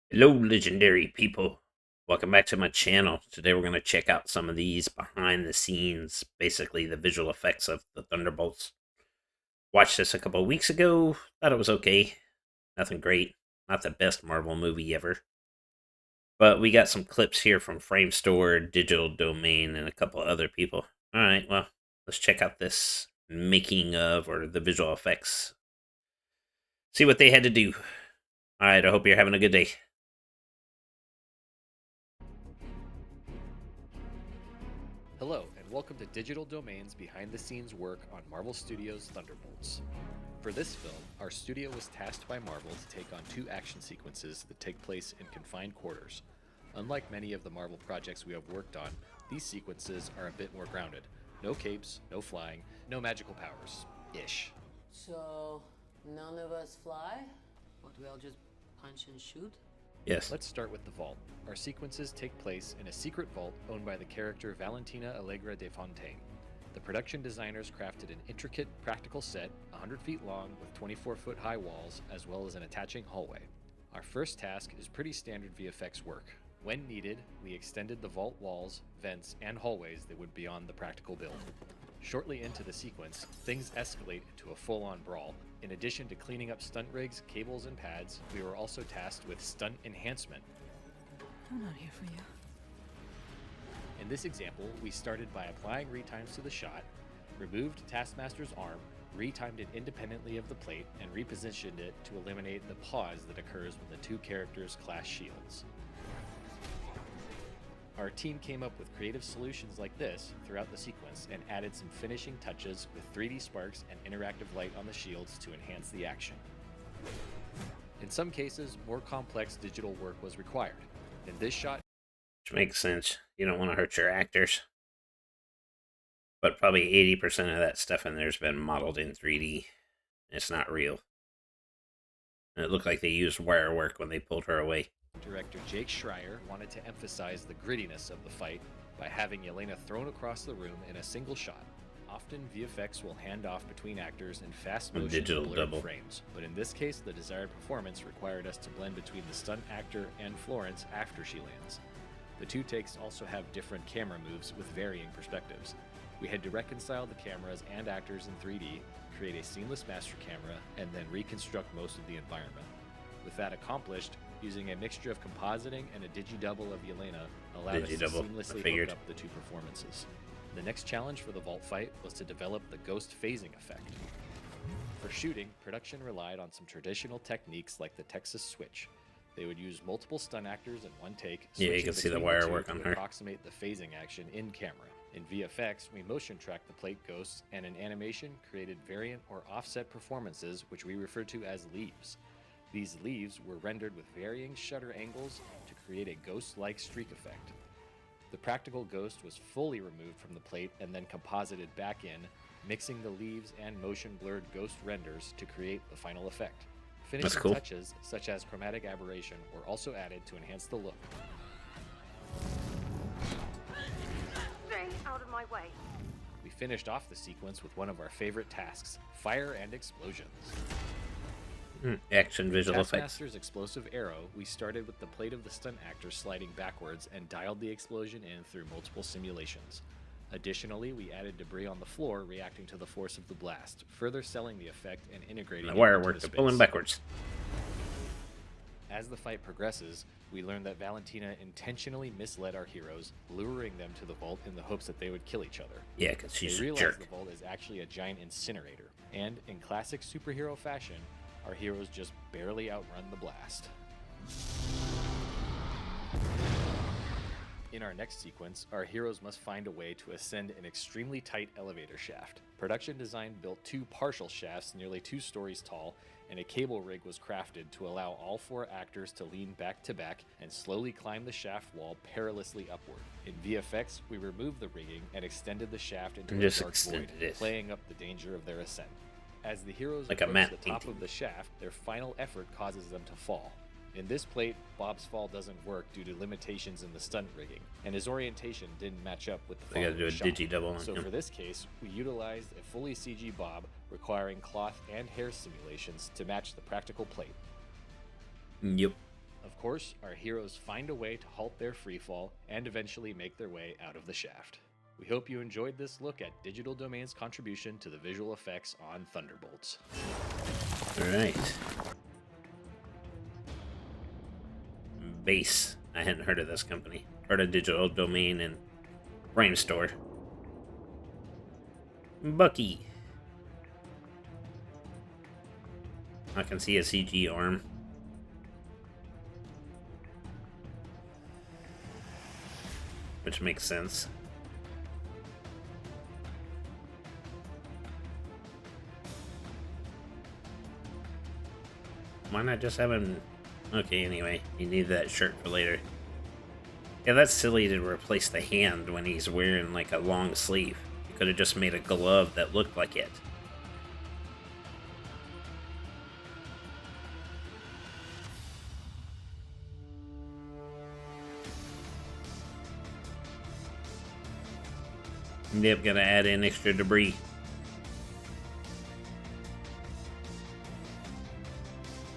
Hello, legendary people. Welcome back to my channel. Today we're going to check out some of these behind the scenes, basically the visual effects of the Thunderbolts. Watched this a couple of weeks ago. Thought it was okay. Nothing great. Not the best Marvel movie ever. But we got some clips here from Framestore, Digital Domain, and a couple other people. Alright, well, let's check out this making of, or the visual effects. See what they had to do. Alright, I hope you're having a good day. Hello, and welcome to Digital Domain's behind-the-scenes work on Marvel Studios' Thunderbolts. For this film, our studio was tasked by Marvel to take on two action sequences that take place in confined quarters. Unlike many of the Marvel projects we have worked on, these sequences are a bit more grounded. No capes, no flying, no magical powers. Ish. So, none of us fly? What, we all just punch and shoot? Yes. Let's start with the vault. Our sequences take place in a secret vault owned by the character Valentina Allegra de Fontaine. The production designers crafted an intricate, practical set, 100 feet long with 24-foot high walls, as well as an attaching hallway. Our first task is pretty standard VFX work. When needed, we extended the vault walls, vents, and hallways that would be on the practical build. Shortly into the sequence, things escalate into a full-on brawl. In addition to cleaning up stunt rigs, cables, and pads, we were also tasked with stunt enhancement. I'm not here for you. In this example, we started by applying retimes to the shot, removed Taskmaster's arm, retimed it independently of the plate, and repositioned it to eliminate the pause that occurs when the two characters clash shields. Our team came up with creative solutions like this throughout the sequence and added some finishing touches with 3D sparks and interactive light on the shields to enhance the action. In some cases, more complex digital work was required. In this shot, Which makes sense. You don't want to hurt your actors. But probably 80% of that stuff in there's been modeled in 3D. It's not real. And it looked like they used wire work when they pulled her away. director Jake Schreier wanted to emphasize the grittiness of the fight by having Yelena thrown across the room in a single shot. Often, VFX will hand off between actors in fast motion digital blurred double frames, but in this case, the desired performance required us to blend between the stunt actor and Florence after she lands. The two takes also have different camera moves with varying perspectives. We had to reconcile the cameras and actors in 3D, create a seamless master camera, and then reconstruct most of the environment. With that accomplished, using a mixture of compositing and a digi-double of Yelena allowed us to seamlessly hook up the two performances. The next challenge for the vault fight was to develop the ghost phasing effect. For shooting, production relied on some traditional techniques like the Texas switch. They would use multiple stunt actors in one take, Yeah, you can see the wire work on her. Approximate the phasing action in camera. In VFX, we motion tracked the plate ghosts, and in animation created variant or offset performances, which we refer to as leaves. These leaves were rendered with varying shutter angles to create a ghost-like streak effect. The practical ghost was fully removed from the plate and then composited back in, mixing the leaves and motion-blurred ghost renders to create the final effect. Finishing touches, such as chromatic aberration, were also added to enhance the look. Stay out of my way. We finished off the sequence with one of our favorite tasks, fire and explosions. Action visual effects. Taskmaster's explosive arrow, we started with the plate of the stunt actor sliding backwards and dialed the explosion in through multiple simulations. Additionally, we added debris on the floor reacting to the force of the blast, further selling the effect and integrating The wire it into work the to space. pull him backwards. As the fight progresses, we learn that Valentina intentionally misled our heroes, luring them to the vault in the hopes that they would kill each other. Yeah, because she's they a realize jerk. The vault is actually a giant incinerator, and in classic superhero fashion, our heroes just barely outrun the blast. In our next sequence, our heroes must find a way to ascend an extremely tight elevator shaft. Production design built two partial shafts nearly 2 stories tall, and a cable rig was crafted to allow all 4 actors to lean back to back and slowly climb the shaft wall perilously upward. In VFX, we removed the rigging and extended the shaft into a dark void, playing up the danger of their ascent. As the heroes approach the top of the shaft, their final effort causes them to fall. In this plate, Bob's fall doesn't work due to limitations in the stunt rigging, and his orientation didn't match up with the fall. They gotta do a digi-double on So him. for this case, we utilized a fully CG Bob, requiring cloth and hair simulations to match the practical plate. Yep. Of Of course, our heroes find a way to halt their freefall and eventually make their way out of the shaft. We hope you enjoyed this look at Digital Domain's contribution to the visual effects on Thunderbolts. Alright. Base. I hadn't heard of this company. Heard of Digital Domain and Framestore. Bucky. I can see a CG arm. Which makes sense. Why not just have him... Okay, anyway, you need that shirt for later. Yeah, that's silly to replace the hand when he's wearing like a long sleeve. You could have just made a glove that looked like it. Yep, gotta add in extra debris.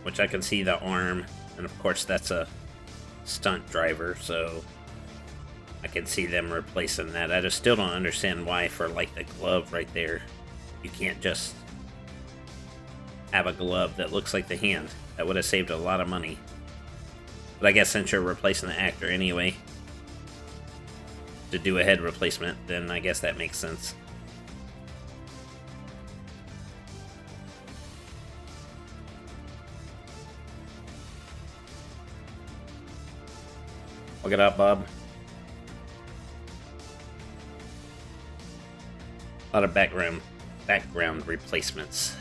Which I can see the arm, and of course that's a stunt driver, so I can see them replacing that. I just still don't understand why for like the glove right there, you can't just have a glove that looks like the hand. That would have saved a lot of money. But I guess since you're replacing the actor anyway, to do a head replacement, then I guess that makes sense. Look it up, Bob. A lot of background replacements.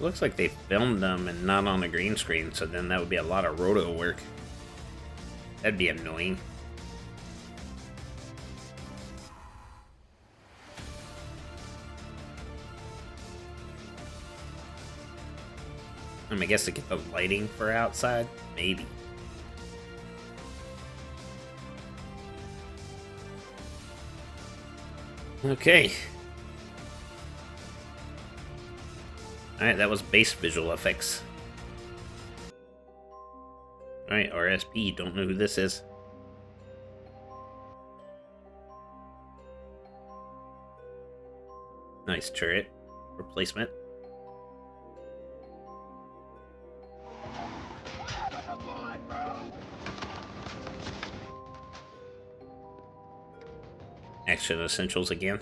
Looks like they filmed them and not on a green screen, so then that would be a lot of roto work. That'd be annoying. I guess to get the lighting for outside, maybe. Okay. Alright, that was base visual effects. Alright, RSP, don't know who this is. Nice turret replacement. Action Essentials again.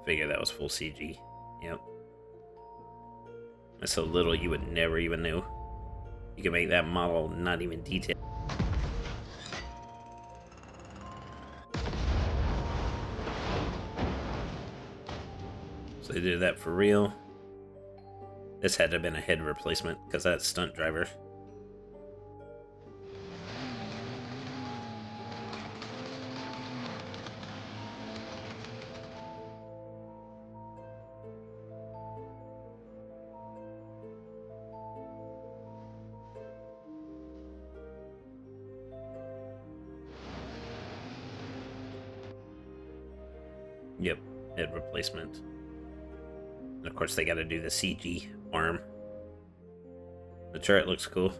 Figure that was full CG. Yep. That's so little you would never even know. You can make that model not even detailed. So they did that for real. This had to have been a head replacement because that's stunt driver. Yep, head replacement. And of course they gotta do the CG arm. The turret looks cool.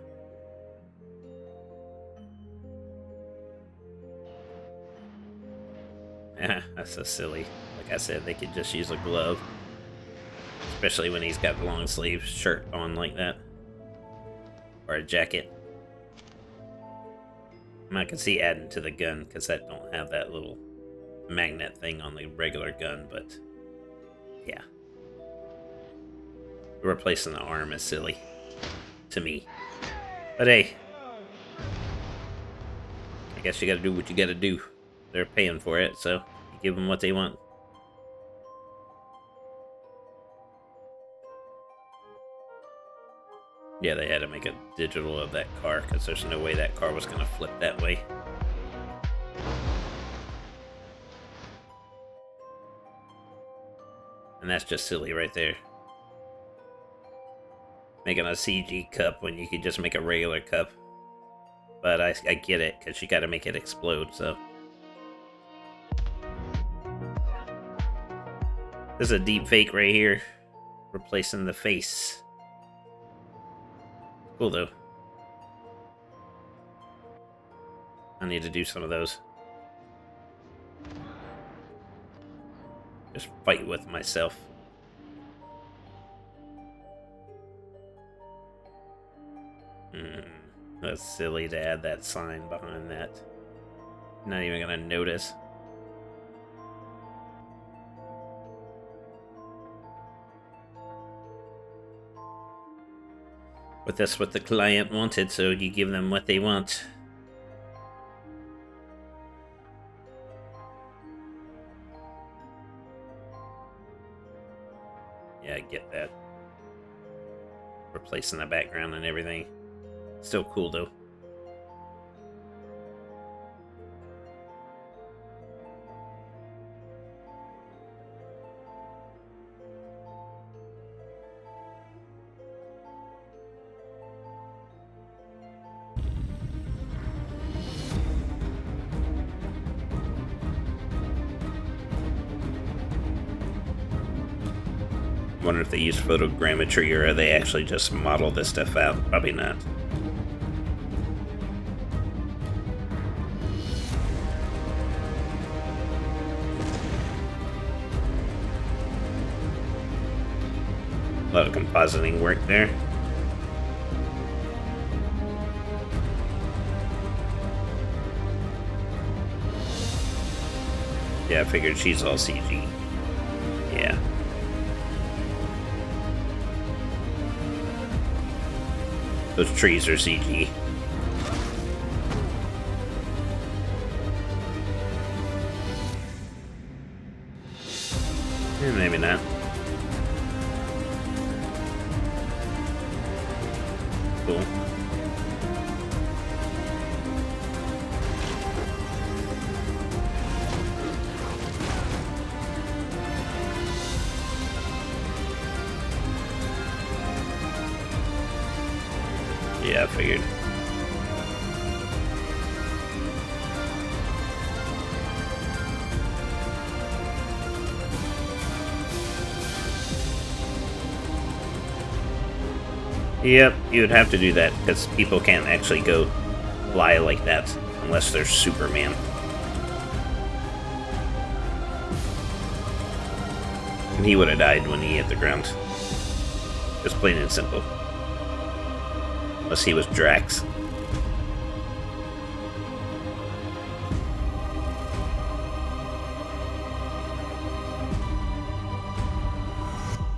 Yeah, that's so silly. Like I said, they could just use a glove. Especially when he's got the long sleeve shirt on like that. Or a jacket. I can see adding to the gun because that don't have that little magnet thing on the regular gun, but yeah. Replacing the arm is silly to me. But hey, I guess you gotta do what you gotta do. They're paying for it, so you give them what they want. Yeah, they had to make a digital of that car because there's no way that car was gonna flip that way. And that's just silly right there. making a CG cup when you could just make a regular cup. But I get it, because you gotta make it explode, so. There's a deep fake right here, replacing the face. Cool though. I need to do some of those. Just fight with myself. That's silly to add that sign behind that. Not even gonna notice. But that's what the client wanted, so you give them what they want. Yeah, I get that. Replacing the background and everything. Still cool though. Wonder if they use photogrammetry or they actually just model this stuff out. Probably not. A lot of compositing work there. Yeah, I figured she's all CG. Yeah. Those trees are CG. Maybe not. Cool. Yeah, I figured. Yep, you would have to do that because people can't actually go fly like that unless they're Superman. And he would have died when he hit the ground. Just plain and simple. Unless he was Drax.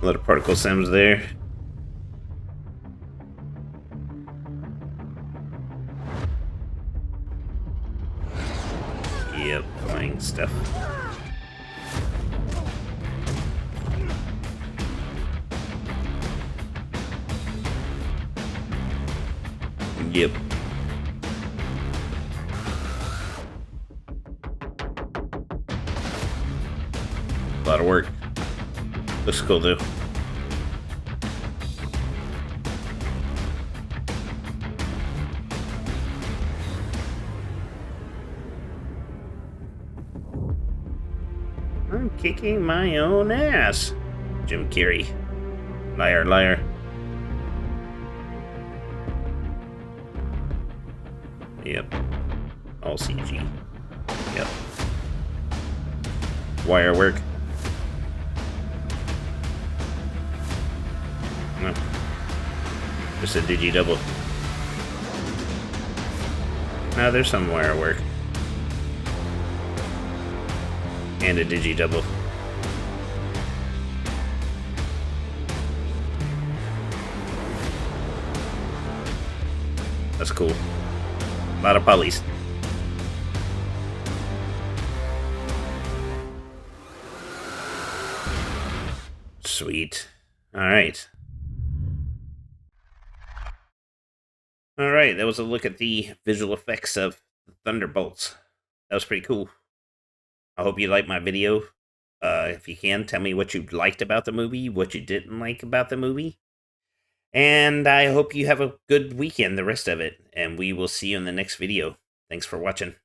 A lot of particle sims there. Yep, flying stuff. Yep. A lot of work. Looks cool though. I'm kicking my own ass. Jim Carrey. Liar, liar. Yep. All CG. Yep. Wire work. No. Just a digi-double. No, there's some wire work. And a digi-double. That's cool. A lot of polys. Sweet. Alright. Alright, that was a look at the visual effects of Thunderbolts. That was pretty cool. I hope you liked my video. If you can, tell me what you liked about the movie, what you didn't like about the movie. And I hope you have a good weekend, the rest of it. And we will see you in the next video. Thanks for watching.